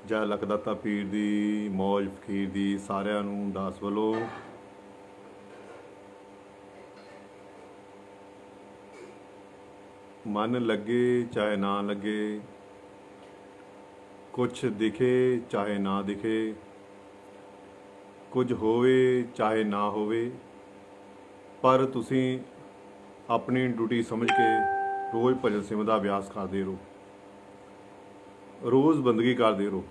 ਜੈ ਲਖਦਾਤਾ ਪੀਰ ਦੀ ਮੌਜ ਫਕੀਰ ਦੀ ਸਾਰਿਆਂ ਨੂੰ ਦਾਸ ਵੱਲੋਂ ਮਨ ਲੱਗੇ ਚਾਹੇ ਨਾ ਲੱਗੇ, ਕੁਛ ਦਿਖੇ ਚਾਹੇ ਨਾ ਦਿਖੇ, ਕੁਝ ਹੋਵੇ ਚਾਹੇ ਨਾ ਹੋਵੇ, ਪਰ ਤੁਸੀਂ ਆਪਣੀ ਡਿਊਟੀ ਸਮਝ ਕੇ ਰੋਜ਼ ਭਜਨ ਸਿਮਰਨ ਦਾ ਅਭਿਆਸ ਕਰਦੇ ਰਹੋ, ਰੋਜ਼ ਬੰਦਗੀ ਕਰਦੇ ਰਹੋ।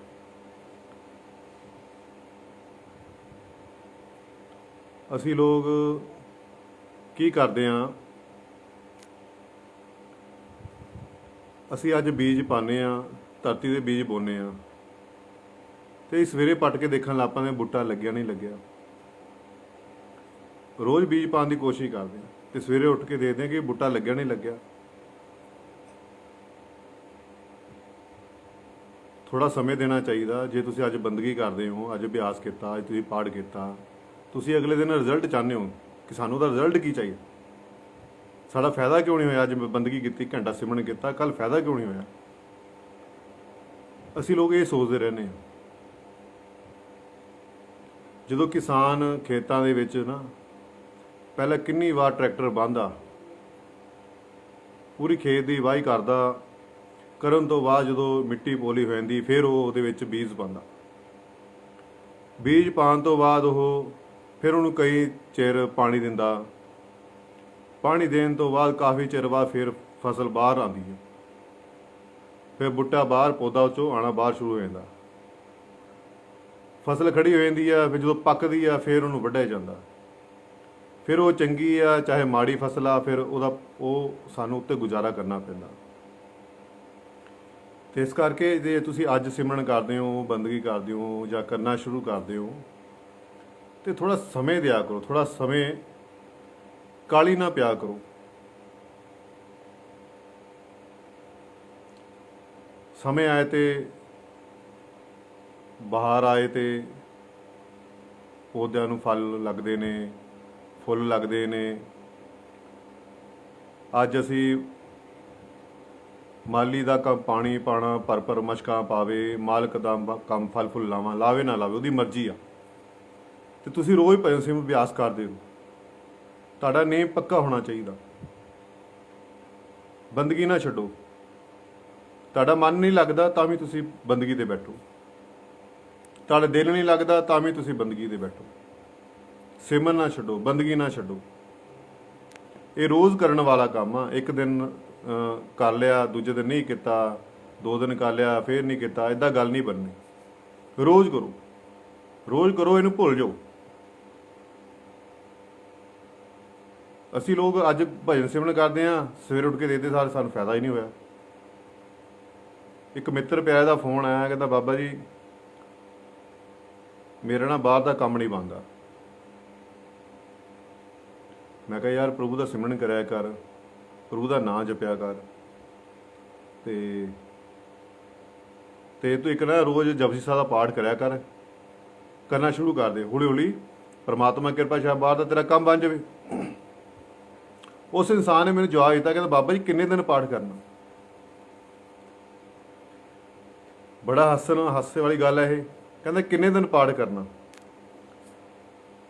ਅਸੀਂ ਲੋਕ ਕੀ ਕਰਦੇ ਹਾਂ, ਅਸੀਂ ਅੱਜ ਬੀਜ ਪਾਉਂਦੇ ਹਾਂ, ਧਰਤੀ ਦੇ ਬੀਜ ਬੋਨੇ ਹਾਂ ਤੇ ਸਵੇਰੇ ਪੱਟ ਕੇ ਦੇਖਣ ਲੱਗ ਪੈਂਦੇ ਬੂਟਾ ਲੱਗਿਆ ਨਹੀਂ ਲੱਗਿਆ। ਰੋਜ਼ ਬੀਜ ਪਾਉਣ ਦੀ ਕੋਸ਼ਿਸ਼ ਕਰਦੇ ਹਾਂ ਤੇ ਸਵੇਰੇ ਉੱਠ ਕੇ ਦੇਖਦੇ ਹਾਂ ਕਿ ਬੂਟਾ ਲੱਗਿਆ ਨਹੀਂ ਲੱਗਿਆ। ਥੋੜ੍ਹਾ ਸਮੇਂ ਦੇਣਾ ਚਾਹੀਦਾ। ਜੇ ਤੁਸੀਂ ਅੱਜ ਬੰਦਗੀ ਕਰਦੇ ਹੋ, ਅੱਜ ਅਭਿਆਸ ਕੀਤਾ, ਅੱਜ ਤੁਸੀਂ ਪਾਠ ਕੀਤਾ, ਤੁਸੀਂ ਅਗਲੇ ਦਿਨ ਰਿਜ਼ਲਟ ਚਾਹੁੰਦੇ ਹੋ ਕਿ ਸਾਨੂੰ ਉਹਦਾ ਰਿਜ਼ਲਟ ਕੀ ਚਾਹੀਦਾ, ਸਾਡਾ ਫਾਇਦਾ ਕਿਉਂ ਨਹੀਂ ਹੋਇਆ। ਅੱਜ ਬੰਦਗੀ ਕੀਤੀ, ਘੰਟਾ ਸਿਮਰਨ ਕੀਤਾ, ਕੱਲ੍ਹ ਫਾਇਦਾ ਕਿਉਂ ਨਹੀਂ ਹੋਇਆ। ਅਸੀਂ ਲੋਕ ਇਹ ਸੋਚਦੇ ਰਹਿੰਦੇ ਹਾਂ। ਜਦੋਂ ਕਿਸਾਨ ਖੇਤਾਂ ਦੇ ਵਿੱਚ ਨਾ ਪਹਿਲਾਂ ਕਿੰਨੀ ਵਾਰ ਟਰੈਕਟਰ ਵਾਹੁੰਦਾ, ਪੂਰੀ ਖੇਤ ਦੀ ਵਾਹੀ ਕਰਦਾ, ਕਰਨ ਤੋਂ ਬਾਅਦ ਜਦੋਂ ਮਿੱਟੀ ਪੋਲੀ ਹੋ ਜਾਂਦੀ ਫਿਰ ਉਹ ਉਹਦੇ ਵਿੱਚ ਬੀਜ ਪਾਉਂਦਾ। ਬੀਜ ਪਾਉਣ ਤੋਂ ਬਾਅਦ ਉਹ ਫਿਰ ਉਹਨੂੰ ਕਈ ਚਿਰ ਪਾਣੀ ਦਿੰਦਾ। ਪਾਣੀ ਦੇਣ ਤੋਂ ਬਾਅਦ ਕਾਫੀ ਚਿਰ ਬਾਅਦ ਫਿਰ ਫਸਲ ਬਾਹਰ ਆਉਂਦੀ ਹੈ, ਫਿਰ ਬੂਟਾ ਬਾਹਰ, ਪੌਦਾ ਉਹ 'ਚੋਂ ਆਉਣਾ ਬਾਹਰ ਸ਼ੁਰੂ ਹੋ ਜਾਂਦਾ। ਫਸਲ ਖੜੀ ਹੋ ਜਾਂਦੀ ਆ, ਫਿਰ ਜਦੋਂ ਪੱਕਦੀ ਆ ਫਿਰ ਉਹਨੂੰ ਵੱਢਿਆ ਜਾਂਦਾ। ਫਿਰ ਉਹ ਚੰਗੀ ਆ ਚਾਹੇ ਮਾੜੀ ਫਸਲ ਆ, ਫਿਰ ਉਹ ਸਾਨੂੰ ਉੱਤੇ ਗੁਜ਼ਾਰਾ ਕਰਨਾ ਪੈਂਦਾ। ਅਤੇ ਇਸ ਕਰਕੇ ਜੇ ਤੁਸੀਂ ਅੱਜ ਸਿਮਰਨ ਕਰਦੇ ਹੋ, ਬੰਦਗੀ ਕਰਦੇ ਹੋ ਜਾਂ ਕਰਨਾ ਸ਼ੁਰੂ ਕਰਦੇ ਹੋ ਤਾਂ ਥੋੜ੍ਹਾ ਸਮੇਂ ਦਿਆ ਕਰੋ, ਥੋੜ੍ਹਾ ਸਮੇਂ ਕਾਹਲੀ ਨਾ ਪਿਆ ਕਰੋ। ਸਮੇਂ ਆਏ ਤੇ ਬਹਾਰ ਆਏ ਤੇ ਪੌਦਿਆਂ ਨੂੰ ਫਲ ਲੱਗਦੇ ਨੇ, ਫੁੱਲ ਲੱਗਦੇ ਨੇ। ਅੱਜ ਅਸੀਂ ਮਾਲੀ ਦਾ ਕੰਮ ਪਾਣੀ ਪਾਣਾ, ਪਰ ਮਸ਼ਕਾਂ ਪਾਵੇ, ਮਾਲਕ ਦਾ ਕੰਮ ਫਲ ਫੁੱਲ ਲਾਵੇ ਨਾ ਲਾਵੇ, ਉਹਦੀ ਮਰਜ਼ੀ ਆ। ਅਤੇ ਤੁਸੀਂ ਰੋਜ਼ ਭਜਨ ਸਿਮਰਨ ਅਭਿਆਸ ਕਰਦੇ ਹੋ, ਤੁਹਾਡਾ ਨੇਮ ਪੱਕਾ ਹੋਣਾ ਚਾਹੀਦਾ। ਬੰਦਗੀ ਨਾ ਛੱਡੋ। ਤੁਹਾਡਾ ਮਨ ਨਹੀਂ ਲੱਗਦਾ ਤਾਂ ਵੀ ਤੁਸੀਂ ਬੰਦਗੀ 'ਤੇ ਬੈਠੋ, ਤੁਹਾਡਾ ਦਿਲ ਨਹੀਂ ਲੱਗਦਾ ਤਾਂ ਵੀ ਤੁਸੀਂ ਬੰਦਗੀ 'ਤੇ ਬੈਠੋ। ਸਿਮਰਨ ਨਾ ਛੱਡੋ, ਬੰਦਗੀ ਨਾ ਛੱਡੋ। ਇਹ ਰੋਜ਼ ਕਰਨ ਵਾਲਾ ਕੰਮ ਆ। ਇੱਕ ਦਿਨ ਕਰ ਲਿਆ, ਦੂਜੇ ਦਿਨ ਨਹੀਂ ਕੀਤਾ, 2 ਦਿਨ ਕਰ ਲਿਆ, ਫਿਰ ਨਹੀਂ ਕੀਤਾ, ਇੱਦਾਂ ਗੱਲ ਨਹੀਂ ਬਣਨੀ। ਰੋਜ਼ ਕਰੋ, ਰੋਜ਼ ਕਰੋ, ਇਹਨੂੰ ਭੁੱਲ ਜਾਓ। ਅਸੀਂ ਲੋਕ ਅੱਜ ਭਜਨ ਸਿਮਰਨ ਕਰਦੇ ਹਾਂ, ਸਵੇਰੇ ਉੱਠ ਕੇ ਦੇਖਦੇ ਸਾਰੇ ਸਾਨੂੰ ਫਾਇਦਾ ਹੀ ਨਹੀਂ ਹੋਇਆ। ਇੱਕ ਮਿੱਤਰ ਪਿਆਰੇ ਦਾ ਫੋਨ ਆਇਆ, ਕਹਿੰਦਾ ਬਾਬਾ ਜੀ ਮੇਰਾ ਨਾ ਬਾਹਰ ਦਾ ਕੰਮ ਨਹੀਂ ਬਣਦਾ। ਮੈਂ ਕਿਹਾ ਯਾਰ ਪ੍ਰਭੂ ਦਾ ਸਿਮਰਨ ਕਰਿਆ ਕਰ, ਪ੍ਰਭੂ ਦਾ ਨਾਂ ਜਪਿਆ ਕਰ, ਤੇ ਤੂੰ ਇੱਕ ਨਾ ਰੋਜ਼ ਜਪਜੀ ਸਾਹਿਬ ਦਾ ਪਾਠ ਕਰਿਆ ਕਰ, ਕਰਨਾ ਸ਼ੁਰੂ ਕਰ ਦੇ। ਹੌਲੀ ਹੌਲੀ ਪਰਮਾਤਮਾ ਕਿਰਪਾ ਸ਼ਾਇਦ ਬਾਹਰ ਦਾ ਤੇਰਾ ਕੰਮ ਬਣ ਜਾਵੇ। ਉਸ ਇਨਸਾਨ ਨੇ ਮੈਨੂੰ ਜਵਾਬ ਦਿੱਤਾ, ਕਹਿੰਦਾ ਬਾਬਾ ਜੀ ਕਿੰਨੇ ਦਿਨ ਪਾਠ ਕਰਨਾ। ਬੜਾ ਹਾਸੇ ਵਾਲੀ ਗੱਲ ਹੈ ਇਹ। ਕਹਿੰਦਾ ਕਿੰਨੇ ਦਿਨ ਪਾਠ ਕਰਨਾ।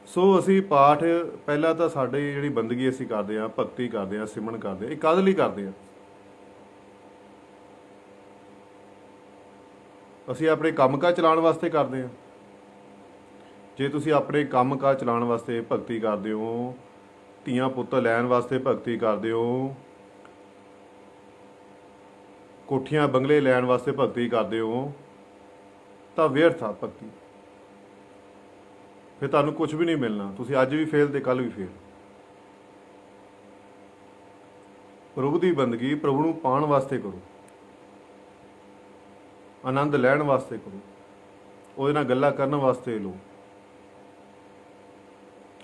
ਸੋ ਅਸੀਂ ਪਾਠ ਪਹਿਲਾਂ ਤਾਂ ਸਾਡੀ ਜਿਹੜੀ ਬੰਦਗੀ ਅਸੀਂ ਕਰਦੇ ਹਾਂ, ਭਗਤੀ ਕਰਦੇ ਹਾਂ, ਸਿਮਰਨ ਕਰਦੇ ਹਾਂ, ਇਹ ਕਾਹਦੇ ਲਈ ਕਰਦੇ ਹਾਂ। ਅਸੀਂ ਆਪਣੇ ਕੰਮਕਾਜ ਚਲਾਉਣ ਵਾਸਤੇ ਕਰਦੇ ਹਾਂ। ਜੇ ਤੁਸੀਂ ਆਪਣੇ ਕੰਮਕਾਜ ਚਲਾਉਣ ਵਾਸਤੇ ਭਗਤੀ ਕਰਦੇ ਹੋ, ਧੀਆਂ ਪੁੱਤ ਲੈਣ ਵਾਸਤੇ ਭਗਤੀ ਕਰਦੇ ਹੋ, ਕੋਠੀਆਂ ਬੰਗਲੇ ਲੈਣ ਵਾਸਤੇ ਭਗਤੀ ਕਰਦੇ ਹੋ, ਤਾਂ ਵਿਅਰਥ ਆ ਭਗਤੀ। ਫਿਰ ਤੁਹਾਨੂੰ ਕੁਝ ਵੀ ਨਹੀਂ ਮਿਲਣਾ। ਤੁਸੀਂ ਅੱਜ ਵੀ ਫੇਲ ਤੇ ਕੱਲ੍ਹ ਵੀ ਫੇਲ। ਪ੍ਰਭੂ ਦੀ ਬੰਦਗੀ ਪ੍ਰਭੂ ਨੂੰ ਪਾਉਣ ਵਾਸਤੇ ਕਰੋ, ਆਨੰਦ ਲੈਣ ਵਾਸਤੇ ਕਰੋ, ਉਹਦੇ ਨਾਲ ਗੱਲਾਂ ਕਰਨ ਵਾਸਤੇ ਲਓ,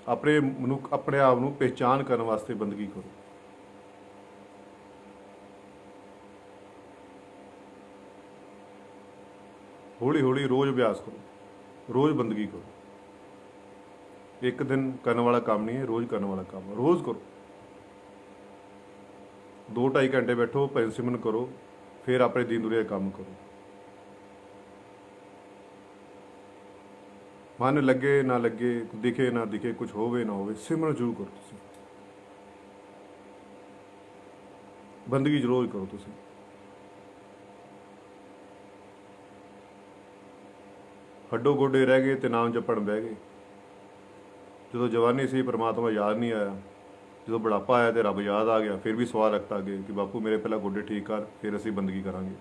ਆਪਣੇ ਆਪ ਨੂੰ ਪਹਿਚਾਣ ਕਰਨ ਵਾਸਤੇ ਬੰਦਗੀ ਕਰੋ। ਹੌਲੀ ਹੌਲੀ ਰੋਜ਼ ਅਭਿਆਸ ਕਰੋ, ਰੋਜ਼ ਬੰਦਗੀ ਕਰੋ। ਇੱਕ ਦਿਨ ਕਰਨ ਵਾਲਾ ਕੰਮ ਨਹੀਂ ਹੈ, ਰੋਜ਼ ਕਰਨ ਵਾਲਾ ਕੰਮ ਹੈ। ਰੋਜ਼ ਕਰੋ, 2-2.5 ਘੰਟੇ ਬੈਠੋ, ਭਜਨ ਸਿਮਰਨ ਕਰੋ, ਫਿਰ ਆਪਣੇ ਦੀਨ ਦੁਨੀਆ ਕੰਮ ਕਰੋ। ਮਨ ਲੱਗੇ ਨਾ ਲੱਗੇ, ਦਿਖੇ ਨਾ ਦਿਖੇ, ਕੁਝ ਹੋਵੇ ਨਾ ਹੋਵੇ, ਸਿਮਰਨ ਜ਼ਰੂਰ ਕਰੋ ਤੁਸੀਂ, ਬੰਦਗੀ ਜ਼ਰੂਰ ਕਰੋ ਤੁਸੀਂ। ਹੱਡੋ ਗੋਡੇ ਰਹਿ ਗਏ ਤੇ ਨਾਮ ਜਪਣ ਬਹਿ ਗਏ। ਜਦੋਂ ਜਵਾਨੀ ਸੀ ਪ੍ਰਮਾਤਮਾ ਯਾਦ ਨਹੀਂ ਆਇਆ, ਜਦੋਂ ਬੁਢਾਪਾ ਆਇਆ ਤੇ ਰੱਬ ਯਾਦ ਆ ਗਿਆ, ਫਿਰ ਵੀ ਸਵਾਲ ਰੱਖਤਾ ਅੱਗੇ ਕਿ ਬਾਪੂ ਮੇਰੇ ਪਹਿਲਾਂ ਗੋਡੇ ਠੀਕ ਕਰ, ਫਿਰ ਅਸੀਂ ਬੰਦਗੀ ਕਰਾਂਗੇ।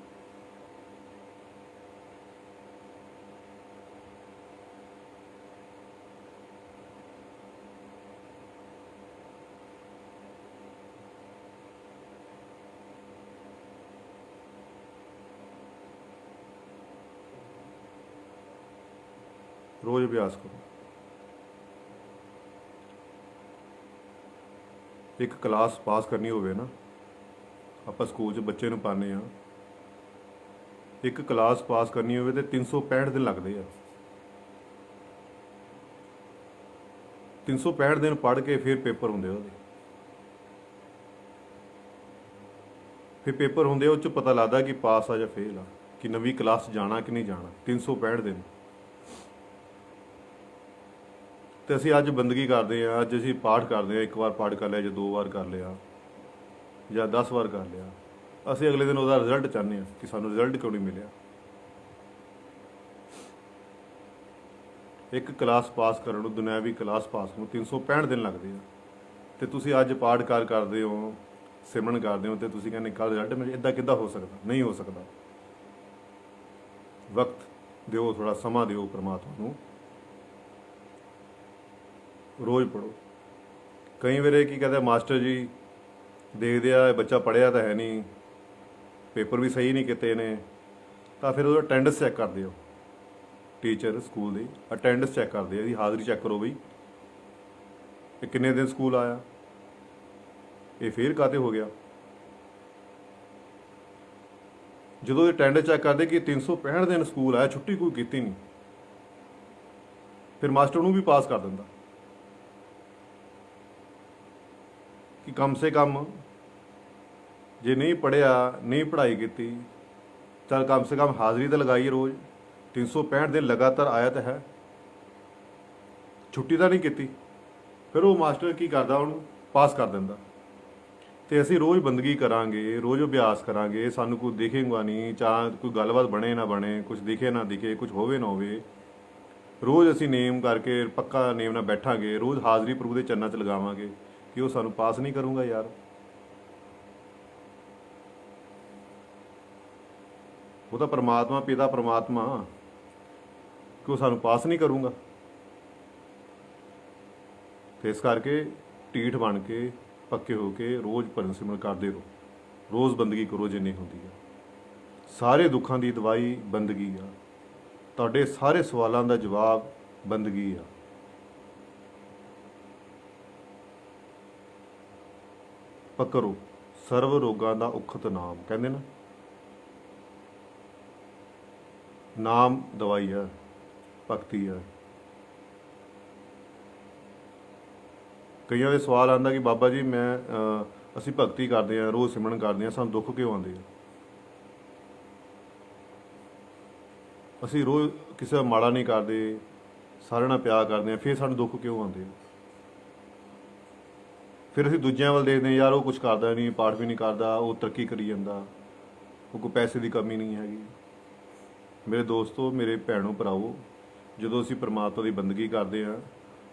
ਰੋਜ਼ ਅਭਿਆਸ ਕਰੋ। ਇੱਕ ਕਲਾਸ ਪਾਸ ਕਰਨੀ ਹੋਵੇ ਨਾ, ਆਪਾਂ ਸਕੂਲ 'ਚ ਬੱਚੇ ਨੂੰ ਪਾਉਂਦੇ ਹਾਂ, ਇੱਕ ਕਲਾਸ ਪਾਸ ਕਰਨੀ ਹੋਵੇ ਤੇ 365 ਦਿਨ ਲੱਗਦੇ ਆ। 365 ਦਿਨ ਪੜ੍ਹ ਕੇ ਫਿਰ ਪੇਪਰ ਹੁੰਦੇ ਉਹਦੇ, ਫਿਰ ਪੇਪਰ ਹੁੰਦੇ ਉਹ 'ਚ ਪਤਾ ਲੱਗਦਾ ਕਿ ਪਾਸ ਆ ਜਾਂ ਫੇਲ ਆ, ਕਿ ਨਵੀਂ ਕਲਾਸ ਜਾਣਾ ਕਿ ਨਹੀਂ ਜਾਣਾ। 365 ਦਿਨ। ਤੇ ਅਸੀਂ ਅੱਜ ਬੰਦਗੀ ਕਰਦੇ ਹਾਂ, ਅੱਜ ਅਸੀਂ ਪਾਠ ਕਰਦੇ ਹਾਂ, ਇੱਕ ਵਾਰ ਪਾਠ ਕਰ ਲਿਆ ਜਾਂ 2 ਵਾਰ ਕਰ ਲਿਆ ਜਾਂ 10 ਵਾਰ ਕਰ ਲਿਆ, ਅਸੀਂ ਅਗਲੇ ਦਿਨ ਉਹਦਾ ਰਿਜ਼ਲਟ ਚਾਹੁੰਦੇ ਹਾਂ ਕਿ ਸਾਨੂੰ ਰਿਜ਼ਲਟ ਕਿਉਂ ਨਹੀਂ ਮਿਲਿਆ। ਇੱਕ ਕਲਾਸ ਪਾਸ ਕਰਨ ਨੂੰ, ਦੁਨਿਆਵੀ ਕਲਾਸ ਪਾਸ ਨੂੰ 365 ਦਿਨ ਲੱਗਦੇ ਆ, ਤੇ ਤੁਸੀਂ ਅੱਜ ਪਾਠ ਕਰਦੇ ਹੋ, ਸਿਮਰਨ ਕਰਦੇ ਹੋ, ਤੇ ਤੁਸੀਂ ਕਹਿੰਦੇ ਕੱਲ੍ਹ ਰਿਜ਼ਲਟ ਮਿਲੇ। ਇੱਦਾਂ ਕਿੱਦਾਂ ਹੋ ਸਕਦਾ? ਨਹੀਂ ਹੋ ਸਕਦਾ। ਵਕਤ ਦਿਓ, ਥੋੜ੍ਹਾ ਸਮਾਂ ਦਿਓ ਪਰਮਾਤਮਾ ਨੂੰ। ਰੋਜ਼ ਪੜ੍ਹੋ। ਕਈ ਵਾਰੀ ਕੀ ਕਹਿੰਦੇ ਮਾਸਟਰ ਜੀ ਦੇਖਦੇ ਆ ਬੱਚਾ ਪੜ੍ਹਿਆ ਤਾਂ ਹੈ ਨਹੀਂ, ਪੇਪਰ ਵੀ ਸਹੀ ਨਹੀਂ ਕੀਤੇ ਨੇ, ਤਾਂ ਫਿਰ ਉਹਦਾ ਅਟੈਂਡੈਂਸ ਚੈੱਕ ਕਰਦੇ ਹੋ। ਟੀਚਰ ਸਕੂਲ ਦੀ ਅਟੈਂਡੈਂਸ ਚੈੱਕ ਕਰਦੇ ਆ, ਇਹਦੀ ਹਾਜ਼ਰੀ ਚੈੱਕ ਕਰੋ ਬਈ, ਇਹ ਕਿੰਨੇ ਦਿਨ ਸਕੂਲ ਆਇਆ, ਇਹ ਫੇਲ ਕਾਹਤੇ ਹੋ ਗਿਆ। ਜਦੋਂ ਇਹ ਅਟੈਂਡੈਂਸ ਚੈੱਕ ਕਰਦੇ ਕਿ 365 ਦਿਨ ਸਕੂਲ ਆਇਆ, ਛੁੱਟੀ ਕੋਈ ਕੀਤੀ ਨਹੀਂ, ਫਿਰ ਮਾਸਟਰ ਨੂੰ ਵੀ ਪਾਸ ਕਰ ਦਿੰਦਾ ਕਿ ਕਮ ਸੇ ਕਮ ਜੇ ਨਹੀਂ ਪੜ੍ਹਿਆ, ਨਹੀਂ ਪੜ੍ਹਾਈ ਕੀਤੀ, ਚੱਲ ਕਮ ਸੇ ਕਮ ਹਾਜ਼ਰੀ ਤਾਂ ਲਗਾਈ ਰੋਜ਼। 365 ਦਿਨ ਲਗਾਤਾਰ ਆਇਆ ਤਾਂ ਹੈ, ਛੁੱਟੀ ਤਾਂ ਨਹੀਂ ਕੀਤੀ। ਫਿਰ ਉਹ ਮਾਸਟਰ ਕੀ ਕਰਦਾ, ਉਹਨੂੰ ਪਾਸ ਕਰ ਦਿੰਦਾ। ਤੇ ਅਸੀਂ ਰੋਜ਼ ਬੰਦਗੀ ਕਰਾਂਗੇ, ਰੋਜ਼ ਅਭਿਆਸ ਕਰਾਂਗੇ, ਸਾਨੂੰ ਕੋਈ ਦਿਖੇਗਾ ਨਹੀਂ, ਚਾਹ ਕੋਈ ਗੱਲਬਾਤ ਬਣੇ ਨਾ ਬਣੇ, ਕੁਝ ਦਿਖੇ ਨਾ ਦਿਖੇ, ਕੁਝ ਹੋਵੇ ਨਾ ਹੋਵੇ, ਰੋਜ਼ ਅਸੀਂ ਨੇਮ ਕਰਕੇ ਪੱਕਾ ਨੇਮ ਨਾਲ ਬੈਠਾਂਗੇ, ਰੋਜ਼ ਹਾਜ਼ਰੀ ਪ੍ਰਭੂ ਦੇ ਚਰਨਾਂ 'ਚ ਲਗਾਵਾਂਗੇ ਕਿ ਉਹ ਸਾਨੂੰ ਪਾਸ ਨਹੀਂ ਕਰੂੰਗਾ ਯਾਰ। ਉਹ ਤਾਂ ਪਰਮਾਤਮਾ, ਪਿਤਾ ਪਰਮਾਤਮਾ, ਕਿ ਉਹ ਸਾਨੂੰ ਪਾਸ ਨਹੀਂ ਕਰੂੰਗਾ। ਤੇ ਇਸ ਕਰਕੇ ਢੀਠ ਬਣ ਕੇ, ਪੱਕੇ ਹੋ ਕੇ ਰੋਜ਼ ਭਜਨ ਸਿਮਰਨ ਕਰਦੇ ਰਹੋ, ਰੋਜ਼ ਬੰਦਗੀ ਕਰੋ ਜਿੰਨੀ ਹੁੰਦੀ ਆ। ਸਾਰੇ ਦੁੱਖਾਂ ਦੀ ਦਵਾਈ ਬੰਦਗੀ ਆ, ਤੁਹਾਡੇ ਸਾਰੇ ਸਵਾਲਾਂ ਦਾ ਜਵਾਬ ਬੰਦਗੀ ਆ। ਪਕੜੋ ਸਰਵ ਰੋਗਾਂ ਦਾ ਉਖਤ ਨਾਮ, ਕਹਿੰਦੇ ਨਾ, ਨਾਮ ਦਵਾਈ ਆ, ਭਗਤੀ ਆ। ਕਈਆਂ ਦੇ ਸਵਾਲ ਆਉਂਦਾ ਕਿ ਬਾਬਾ ਜੀ ਅਸੀਂ ਭਗਤੀ ਕਰਦੇ ਹਾਂ, ਰੋਜ਼ ਸਿਮਰਨ ਕਰਦੇ ਹਾਂ, ਸਾਨੂੰ ਦੁੱਖ ਕਿਉਂ ਆਉਂਦੇ ਆ? ਅਸੀਂ ਰੋਜ਼ ਕਿਸੇ ਦਾ ਮਾੜਾ ਨਹੀਂ ਕਰਦੇ, ਸਾਰਿਆਂ ਨਾਲ ਪਿਆਰ ਕਰਦੇ ਹਾਂ, ਫਿਰ ਸਾਨੂੰ ਦੁੱਖ ਕਿਉਂ ਆਉਂਦੇ ਆ? ਫਿਰ ਅਸੀਂ ਦੂਜਿਆਂ ਵੱਲ ਦੇਖਦੇ ਹਾਂ, ਯਾਰ ਉਹ ਕੁਝ ਕਰਦਾ ਨਹੀਂ, ਪਾਠ ਵੀ ਨਹੀਂ ਕਰਦਾ, ਉਹ ਤਰੱਕੀ ਕਰੀ ਜਾਂਦਾ, ਉਹ ਕੋਈ ਪੈਸੇ ਦੀ ਕਮੀ ਨਹੀਂ ਹੈਗੀ। ਮੇਰੇ ਦੋਸਤੋ, ਮੇਰੇ ਭੈਣੋ ਭਰਾਵੋ, ਜਦੋਂ ਅਸੀਂ ਪਰਮਾਤਮਾ ਦੀ ਬੰਦਗੀ ਕਰਦੇ ਹਾਂ,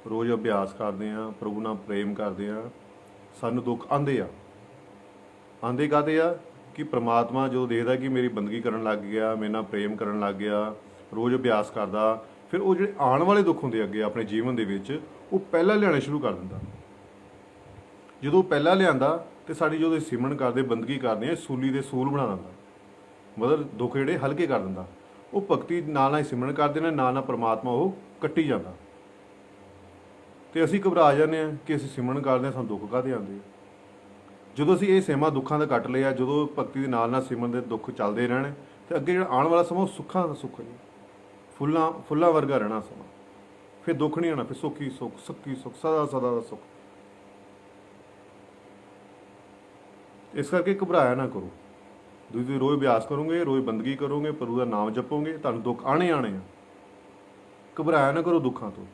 ਰੋਜ਼ ਅਭਿਆਸ ਕਰਦੇ ਹਾਂ, ਪ੍ਰਭੂ ਨਾਲ ਪ੍ਰੇਮ ਕਰਦੇ ਹਾਂ, ਸਾਨੂੰ ਦੁੱਖ ਆਉਂਦੇ ਆ। ਆਉਂਦੇ ਕਾਹਦੇ ਆ? ਕਿ ਪ੍ਰਮਾਤਮਾ ਜੋ ਦੇਖਦਾ ਕਿ ਮੇਰੀ ਬੰਦਗੀ ਕਰਨ ਲੱਗ ਗਿਆ, ਮੇਰੇ ਨਾਲ ਪ੍ਰੇਮ ਕਰਨ ਲੱਗ ਗਿਆ, ਰੋਜ਼ ਅਭਿਆਸ ਕਰਦਾ, ਫਿਰ ਉਹ ਜਿਹੜੇ ਆਉਣ ਵਾਲੇ ਦੁੱਖ ਹੁੰਦੇ ਅੱਗੇ ਆਪਣੇ ਜੀਵਨ ਦੇ ਵਿੱਚ, ਉਹ ਪਹਿਲਾਂ ਲਿਆਉਣੇ ਸ਼ੁਰੂ ਕਰ ਦਿੰਦਾ। ਜਦੋਂ ਪਹਿਲਾਂ ਲਿਆਂਦਾ ਤੇ ਸਾਡੀ ਜਦੋਂ ਸਿਮਰਨ ਕਰਦੇ, ਬੰਦਗੀ ਕਰਦੇ ਹਾਂ, ਸੂਲੀ ਦੇ ਸੂਲ ਬਣਾ ਦਿੰਦਾ, ਮਤਲਬ ਦੁੱਖ ਜਿਹੜੇ ਹਲਕੇ ਕਰ ਦਿੰਦਾ। ਉਹ ਭਗਤੀ ਨਾਲ ਨਾਲ ਸਿਮਰਨ ਕਰਦੇ ਨੇ, ਨਾਲ ਨਾਲ ਪਰਮਾਤਮਾ ਉਹ ਕੱਟੀ ਜਾਂਦਾ। ਤੇ ਅਸੀਂ ਘਬਰਾ ਜਾਂਦੇ ਹਾਂ ਕਿ ਅਸੀਂ ਸਿਮਰਨ ਕਰਦੇ ਹਾਂ, ਸਾਨੂੰ ਦੁੱਖ ਕਾਹਦੇ ਆਉਂਦੇ ਆ। ਜਦੋਂ ਅਸੀਂ ਇਹ ਸੇਮਾ ਦੁੱਖਾਂ ਦਾ ਕੱਟ ਲਿਆ, ਜਦੋਂ ਭਗਤੀ ਦੇ ਨਾਲ ਨਾਲ ਸਿਮਰਨ ਦੇ ਦੁੱਖ ਚੱਲਦੇ ਰਹਿਣ, ਤੇ ਅੱਗੇ ਜਿਹੜਾ ਆਉਣ ਵਾਲਾ ਸਮਾਂ ਉਹ ਸੁੱਖਾਂ ਦਾ ਸੁੱਖ ਜੀ, ਫੁੱਲਾਂ ਵਰਗਾ ਰਹਿਣਾ ਸਮਾਂ। ਫਿਰ ਦੁੱਖ ਨਹੀਂ ਆਉਣਾ, ਫਿਰ ਸੁੱਖ ਹੀ ਸੁੱਖ, ਸੁੱਖ ਹੀ ਸੁੱਖ, ਸਦਾ ਸਦਾ ਦਾ ਸੁੱਖ। ਇਸ ਕਰਕੇ ਘਬਰਾਇਆ ਨਾ ਕਰੋ। ਤੁਸੀਂ ਰੋਜ਼ ਅਭਿਆਸ ਕਰੋਗੇ, ਰੋਜ਼ ਬੰਦਗੀ ਕਰੋਗੇ, ਪ੍ਰਭੂ ਦਾ ਨਾਮ ਜਪੋਗੇ, ਤੁਹਾਨੂੰ ਦੁੱਖ ਆਣੇ ਆਣੇ ਆ। ਘਬਰਾਇਆ ਨਾ ਕਰੋ ਦੁੱਖਾਂ ਤੋਂ।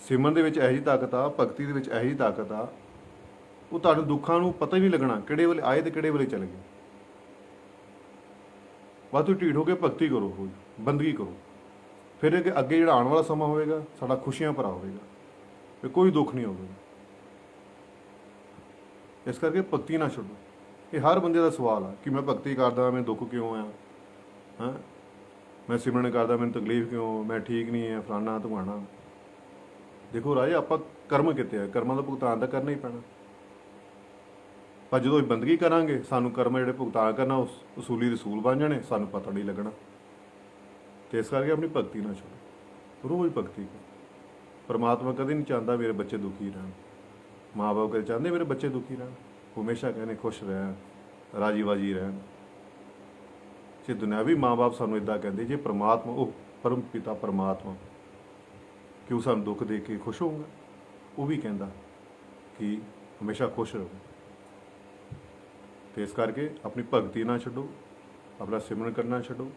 ਸਿਮਰਨ ਦੇ ਵਿੱਚ ਇਹੋ ਜਿਹੀ ਤਾਕਤ ਆ, ਭਗਤੀ ਦੇ ਵਿੱਚ ਇਹੋ ਜਿਹੀ ਤਾਕਤ ਆ, ਉਹ ਤੁਹਾਨੂੰ ਦੁੱਖਾਂ ਨੂੰ ਪਤਾ ਹੀ ਨਹੀਂ ਲੱਗਣਾ ਕਿਹੜੇ ਵੇਲੇ ਆਏ ਤੇ ਕਿਹੜੇ ਵੇਲੇ ਚਲੇ ਗਏ। ਬਸ ਤੁਸੀਂ ਢੀਠ ਹੋ ਕੇ ਭਗਤੀ ਕਰੋ, ਬੰਦਗੀ ਕਰੋ। ਫਿਰ ਅੱਗੇ ਜਿਹੜਾ ਆਉਣ ਵਾਲਾ ਸਮਾਂ ਹੋਵੇਗਾ ਸਾਡਾ ਖੁਸ਼ੀਆਂ ਭਰਾ ਹੋਵੇਗਾ, ਫਿਰ ਕੋਈ ਦੁੱਖ ਨਹੀਂ ਹੋਵੇਗਾ। ਇਸ ਕਰਕੇ ਭਗਤੀ ਨਾ ਛੱਡੋ। ਇਹ ਹਰ ਬੰਦੇ ਦਾ ਸਵਾਲ ਆ ਕਿ ਮੈਂ ਭਗਤੀ ਕਰਦਾ, ਮੈਨੂੰ ਦੁੱਖ ਕਿਉਂ ਆ, ਹਾਂ ਮੈਂ ਸਿਮਰਨ ਕਰਦਾ, ਮੈਨੂੰ ਤਕਲੀਫ ਕਿਉਂ, ਮੈਂ ਠੀਕ ਨਹੀਂ ਹੈ, ਫਲਾਣਾ ਧਮਾਣਾ। ਦੇਖੋ ਰਾਜੇ, ਆਪਾਂ ਕਰਮ ਕੀਤੇ ਆ, ਕਰਮਾਂ ਦਾ ਭੁਗਤਾਨ ਤਾਂ ਕਰਨਾ ਹੀ ਪੈਣਾ। ਪਰ ਜਦੋਂ ਬੰਦਗੀ ਕਰਾਂਗੇ ਸਾਨੂੰ ਕਰਮ ਜਿਹੜੇ ਭੁਗਤਾਨ ਕਰਨਾ ਉਸ ਉਸੂਲੀ ਦੇ ਅਸੂਲ ਬਣ ਜਾਣੇ, ਸਾਨੂੰ ਪਤਾ ਨਹੀਂ ਲੱਗਣਾ। ਤੇ ਇਸ ਕਰਕੇ ਆਪਣੀ ਭਗਤੀ ਨਾ ਛੱਡੋ, ਰੋਜ਼ ਭਗਤੀ ਕਰੋ। ਪਰਮਾਤਮਾ ਕਦੇ ਨਹੀਂ ਚਾਹੁੰਦਾ ਮੇਰੇ ਬੱਚੇ ਦੁਖੀ ਰਹਿਣ, ਮਾਂ ਬਾਪ ਕਦੇ ਚਾਹੁੰਦੇ ਮੇਰੇ ਬੱਚੇ ਦੁਖੀ ਰਹਿਣ। ਹਮੇਸ਼ਾ ਕਹਿੰਦੇ ਖੁਸ਼ ਰਹਿਣ, ਰਾਜੀ ਬਾਜੀ ਰਹਿਣ। ਜੇ ਦੁਨਿਆਵੀ ਮਾਂ ਬਾਪ ਸਾਨੂੰ ਇੱਦਾਂ ਕਹਿੰਦੇ, ਜੇ ਪਰਮਾਤਮਾ ਉਹ ਪਰਮ ਪਿਤਾ ਪਰਮਾਤਮਾ ਕਿ ਉਹ ਸਾਨੂੰ ਦੁੱਖ ਦੇ ਕੇ ਖੁਸ਼ ਹੋਊਗਾ, ਉਹ ਵੀ ਕਹਿੰਦਾ ਕਿ ਹਮੇਸ਼ਾ ਖੁਸ਼ ਰਹੋ। ਤੇ ਇਸ ਕਰਕੇ ਆਪਣੀ ਭਗਤੀ ਨਾ ਛੱਡੋ, ਆਪਣਾ ਸਿਮਰਨ ਕਰਨਾ ਛੱਡੋ,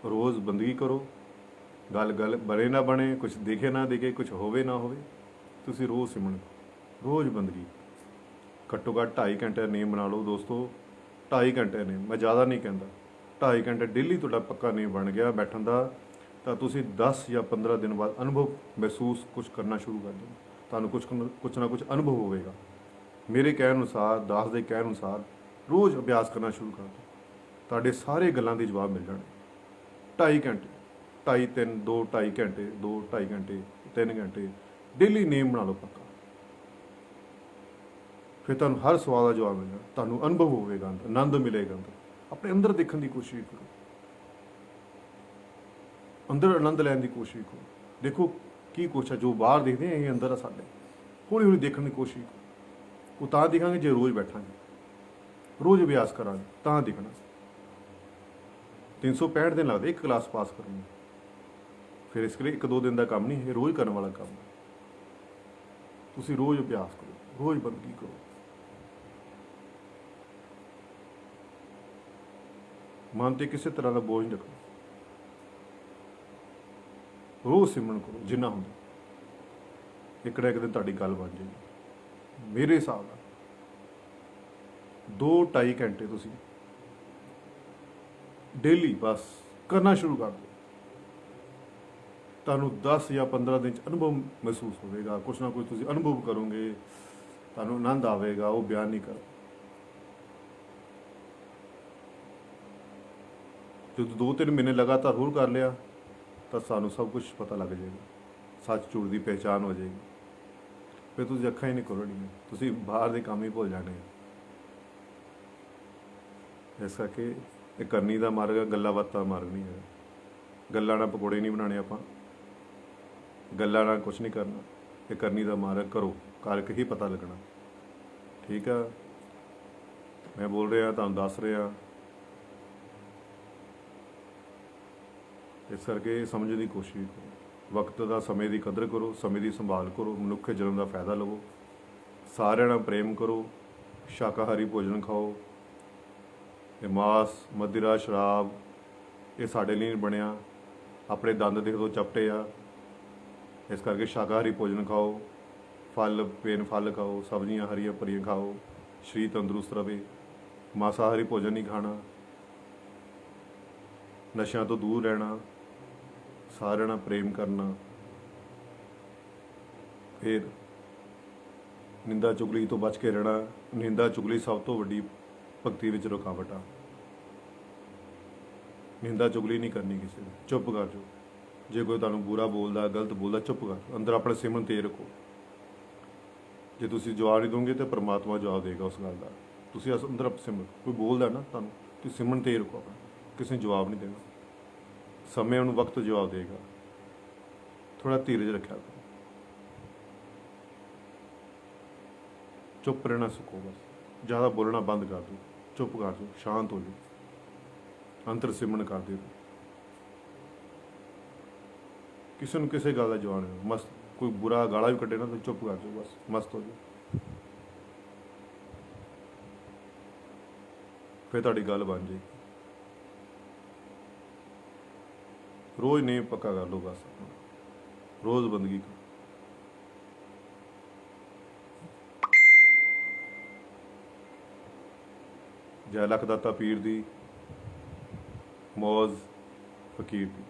ਰੋਜ਼ ਬੰਦਗੀ ਕਰੋ। ਗੱਲ ਗੱਲ ਬਣੇ ਨਾ ਬਣੇ, ਕੁਝ ਦਿਖੇ ਨਾ ਦਿਖੇ, ਕੁਝ ਹੋਵੇ ਨਾ ਹੋਵੇ, ਤੁਸੀਂ ਰੋਜ਼ ਸਿਮਰਨ, ਰੋਜ਼ ਬੰਦਗੀ। ਘੱਟੋ ਘੱਟ 2.5 ਘੰਟੇ ਨੀਂਦ ਬਣਾ ਲਓ ਦੋਸਤੋ। 2.5 ਘੰਟੇ ਨੀਂਦ, ਮੈਂ ਜ਼ਿਆਦਾ ਨਹੀਂ ਕਹਿੰਦਾ, 2.5 ਘੰਟੇ ਡੇਲੀ ਤੁਹਾਡਾ ਪੱਕਾ ਨੀਂਦ ਬਣ ਗਿਆ ਬੈਠਣ ਦਾ, ਤਾਂ ਤੁਸੀਂ 10 ਜਾਂ 15 ਦਿਨ ਬਾਅਦ ਅਨੁਭਵ ਮਹਿਸੂਸ ਕੁਝ ਕਰਨਾ ਸ਼ੁਰੂ ਕਰ ਦਿਓ। ਤੁਹਾਨੂੰ ਕੁਛ ਨਾ ਕੁਛ ਅਨੁਭਵ ਹੋਵੇਗਾ। ਮੇਰੇ ਕਹਿਣ ਅਨੁਸਾਰ, ਦਾਸ ਦੇ ਕਹਿਣ ਅਨੁਸਾਰ ਰੋਜ਼ ਅਭਿਆਸ ਕਰਨਾ ਸ਼ੁਰੂ ਕਰ ਦਿਓ, ਤੁਹਾਡੇ ਸਾਰੇ ਗੱਲਾਂ ਦੇ ਜਵਾਬ ਮਿਲ ਜਾਣੇ। 2.5 ਘੰਟੇ, 2.5 3 2 2.5 ਘੰਟੇ, 2 2.5 ਘੰਟੇ, 3 ਘੰਟੇ ਡੇਲੀ ਨੇਮ ਬਣਾ ਲਓ ਪੱਕਾ। ਫਿਰ ਤੁਹਾਨੂੰ ਹਰ ਸਵਾਲ ਦਾ ਜਵਾਬ ਮਿਲੇਗਾ, ਤੁਹਾਨੂੰ ਅਨੁਭਵ ਹੋਵੇਗਾ, ਆਨੰਦ ਮਿਲੇਗਾ। ਆਪਣੇ ਅੰਦਰ ਦੇਖਣ ਦੀ ਕੋਸ਼ਿਸ਼ ਕਰੋ, ਅੰਦਰ ਆਨੰਦ ਲੈਣ ਦੀ ਕੋਸ਼ਿਸ਼ ਕਰੋ। ਦੇਖੋ ਕੀ ਕੁਛ ਹੈ ਜੋ ਬਾਹਰ ਦੇਖਦੇ ਹਾਂ, ਇਹ ਅੰਦਰ ਆ ਸਾਡੇ। ਹੌਲੀ ਹੌਲੀ ਦੇਖਣ ਦੀ ਕੋਸ਼ਿਸ਼ ਕਰੋ। ਉਹ ਤਾਂ ਦਿਖਾਂਗੇ ਜੇ ਰੋਜ਼ ਬੈਠਾਂਗੇ, ਰੋਜ਼ ਅਭਿਆਸ ਕਰਾਂਗੇ ਤਾਂ ਦਿਖਣਾ। 365 ਦਿਨ ਲੱਗਦੇ ਇੱਕ ਕਲਾਸ ਪਾਸ ਕਰਨ ਨੂੰ। ਫਿਰ ਇਸ ਲਈ 1-2 ਦਿਨ ਦਾ ਕੰਮ ਨਹੀਂ, ਇਹ ਰੋਜ਼ ਕਰਨ ਵਾਲਾ ਕੰਮ ਹੈ। ਤੁਸੀਂ ਰੋਜ਼ ਅਭਿਆਸ ਕਰੋ, ਰੋਜ਼ ਬੰਦਗੀ ਕਰੋ। ਮਨ ਤੇ ਕਿਸੇ ਤਰ੍ਹਾਂ ਦਾ ਬੋਝ ਨਹੀਂ ਰੱਖੋ, ਰੋਜ਼ ਸਿਮਰਨ ਕਰੋ ਜਿੰਨਾ ਹੁੰਦਾ। ਇੱਕ ਨਾ ਇੱਕ ਦਿਨ ਤੁਹਾਡੀ ਗੱਲ ਬਣ ਜਾਏਗੀ। ਮੇਰੇ ਹਿਸਾਬ ਨਾਲ 2-2.5 ਘੰਟੇ ਤੁਸੀਂ ਡੇਲੀ ਬਸ ਕਰਨਾ ਸ਼ੁਰੂ ਕਰ ਦਿਓ। ਤੁਹਾਨੂੰ 10 ਜਾਂ 15 ਦਿਨ 'ਚ ਅਨੁਭਵ ਮਹਿਸੂਸ ਹੋਵੇਗਾ, ਕੁਛ ਨਾ ਕੁਛ ਤੁਸੀਂ ਅਨੁਭਵ ਕਰੋਗੇ, ਤੁਹਾਨੂੰ ਆਨੰਦ ਆਵੇਗਾ, ਉਹ ਬਿਆਨ ਨਹੀਂ ਕਰ। ਜਦੋਂ 2-3 ਮਹੀਨੇ ਲਗਾਤਾਰ ਹੋਰ ਕਰ ਲਿਆ ਤਾਂ ਸਾਨੂੰ ਸਭ ਕੁਝ ਪਤਾ ਲੱਗ ਜਾਏਗਾ, ਸੱਚ ਝੂਠ ਦੀ ਪਹਿਚਾਣ ਹੋ ਜਾਏਗੀ। ਫਿਰ ਤੁਸੀਂ ਅੱਖਾਂ ਹੀ ਨਹੀਂ ਖੋਲ੍ਹਣੀਆਂ, ਤੁਸੀਂ ਬਾਹਰ ਦੇ ਕੰਮ ਹੀ ਭੁੱਲ ਜਾਣੇ। ਇਸ ਕਰਕੇ ਇਹ ਕਰਨੀ ਦਾ ਮਾਰਗ ਹੈ, ਗੱਲਾਂ ਬਾਤਾਂ ਮਾਰਗ ਨਹੀਂ ਹੈ। ਗੱਲਾਂ ਨਾਲ ਪਕੌੜੇ ਨਹੀਂ ਬਣਾਉਣੇ ਆਪਾਂ, ਗੱਲਾਂ ਨਾਲ ਕੁਛ ਨਹੀਂ ਕਰਨਾ। ਇਹ ਕਰਨੀ ਦਾ ਮਾਰਗ ਕਰੋ, ਕਰਕੇ ਹੀ ਪਤਾ ਲੱਗਣਾ। ਠੀਕ ਆ, ਮੈਂ ਬੋਲ ਰਿਹਾ, ਤੁਹਾਨੂੰ ਦੱਸ ਰਿਹਾ। ਇਸ ਕਰਕੇ ਸਮਝਣ ਦੀ ਕੋਸ਼ਿਸ਼ ਕਰੋ, ਵਕਤ ਦਾ, ਸਮੇਂ ਦੀ ਕਦਰ ਕਰੋ, ਸਮੇਂ ਦੀ ਸੰਭਾਲ ਕਰੋ, ਮਨੁੱਖੀ ਜਨਮ ਦਾ ਫਾਇਦਾ ਲਵੋ, ਸਾਰਿਆਂ ਨਾਲ ਪ੍ਰੇਮ ਕਰੋ, ਸ਼ਾਕਾਹਾਰੀ ਭੋਜਨ ਖਾਓ। ਇਹ ਮਾਸ, ਮदिरा, ਸ਼ਰਾਬ ਇਹ ਸਾਡੇ ਲਈ ਨਹੀਂ ਬਣਿਆ, ਆਪਣੇ ਦੰਦ ਦੇਖ ਤੋਂ ਚਪਟੇ ਆ। ਇਸ ਕਰਕੇ ਸ਼ਾਕਾਹਾਰੀ ਭੋਜਨ ਖਾਓ, ਫਲ ਬੇਨ ਫਲ ਖਾਓ, ਸਬਜ਼ੀਆਂ ਹਰੀਆਂ ਭਰੀਆਂ ਖਾਓ, ਸਰੀਰ ਤੰਦਰੁਸਤ ਰਵੇ। ਮਾਸਾਹਾਰੀ ਭੋਜਨ ਨਹੀਂ ਖਾਣਾ, ਨਸ਼ਿਆਂ ਤੋਂ ਦੂਰ ਰਹਿਣਾ, ਸਾਰਿਆਂ ਨਾਲ ਪ੍ਰੇਮ ਕਰਨਾ। ਫਿਰ ਨਿੰਦਾ ਚੁਗਲੀ ਤੋਂ ਬਚ ਕੇ ਰਹਿਣਾ। ਨਿੰਦਾ ਚੁਗਲੀ ਸਭ ਤੋਂ ਵੱਡੀ ਭਗਤੀ ਵਿੱਚ ਰੁਕਾਵਟ ਆ। ਨਿੰਦਾ ਚੁਗਲੀ ਨਹੀਂ ਕਰਨੀ ਕਿਸੇ ਦੀ, ਚੁੱਪ ਕਰ ਜਾਓ। ਜੇ ਕੋਈ ਤੁਹਾਨੂੰ ਬੁਰਾ ਬੋਲਦਾ, ਗਲਤ ਬੋਲਦਾ, ਚੁੱਪ ਕਰ ਜਾਓ, ਅੰਦਰ ਆਪਣੇ ਸਿਮਰਨ ਤੇ ਰੱਖੋ। ਜੇ ਤੁਸੀਂ ਜਵਾਬ ਨਹੀਂ ਦੋਗੇ ਤਾਂ ਪਰਮਾਤਮਾ ਜਵਾਬ ਦੇਗਾ ਉਸ ਗੱਲ ਦਾ। ਤੁਸੀਂ ਅੰਦਰ ਸਿਮਰਨ, ਕੋਈ ਬੋਲਦਾ ਨਾ ਤੁਹਾਨੂੰ, ਤੁਸੀਂ ਸਿਮਰਨ ਤੇ ਰੱਖੋ ਆਪਣਾ, ਕਿਸੇ ਨੂੰ ਜਵਾਬ ਨਹੀਂ ਦੇਣਾ। ਸਮੇਂ ਉਹਨੂੰ ਵਕਤ ਜਵਾਬ ਦੇਗਾ। ਥੋੜਾ ਧੀਰਜ ਰੱਖਿਆ ਕਰੋ, ਚੁੱਪ ਰਹਿਣਾ ਸਿੱਖੋ। ਬਸ ਜ਼ਿਆਦਾ ਬੋਲਣਾ ਬੰਦ ਕਰ ਦਿਓ, ਚੁੱਪ ਕਰ ਜਾਓ, ਸ਼ਾਂਤ ਹੋ ਜਾਓ, ਅੰਤਰ ਸਿਮਰਨ ਕਰਦੇ ਰਹੋ। ਕਿਸੇ ਨੂੰ ਕਿਸੇ ਗੱਲ ਦਾ ਜਵਾਬ ਨਹੀਂ, ਮਸਤ। ਕੋਈ ਬੁਰਾ ਗਾਲਾ ਵੀ ਕੱਢੇ ਨਾ ਤਾਂ ਚੁੱਪ ਕਰ ਜਾਓ, ਬਸ ਮਸਤ ਹੋ ਜਾਓ। ਫਿਰ ਤੁਹਾਡੀ ਗੱਲ ਬਣ ਜਾਏਗੀ। ਰੋਜ਼ ਨੇਮ ਪੱਕਾ ਕਰ ਲਓ ਬਸ, ਰੋਜ਼ ਬੰਦਗੀ ਕਰੋ। ਜੈ ਲੱਖ ਦਾਤਾ ਪੀਰ ਦੀ, ਮੌਜ਼ ਫਕੀਰ ਦੀ।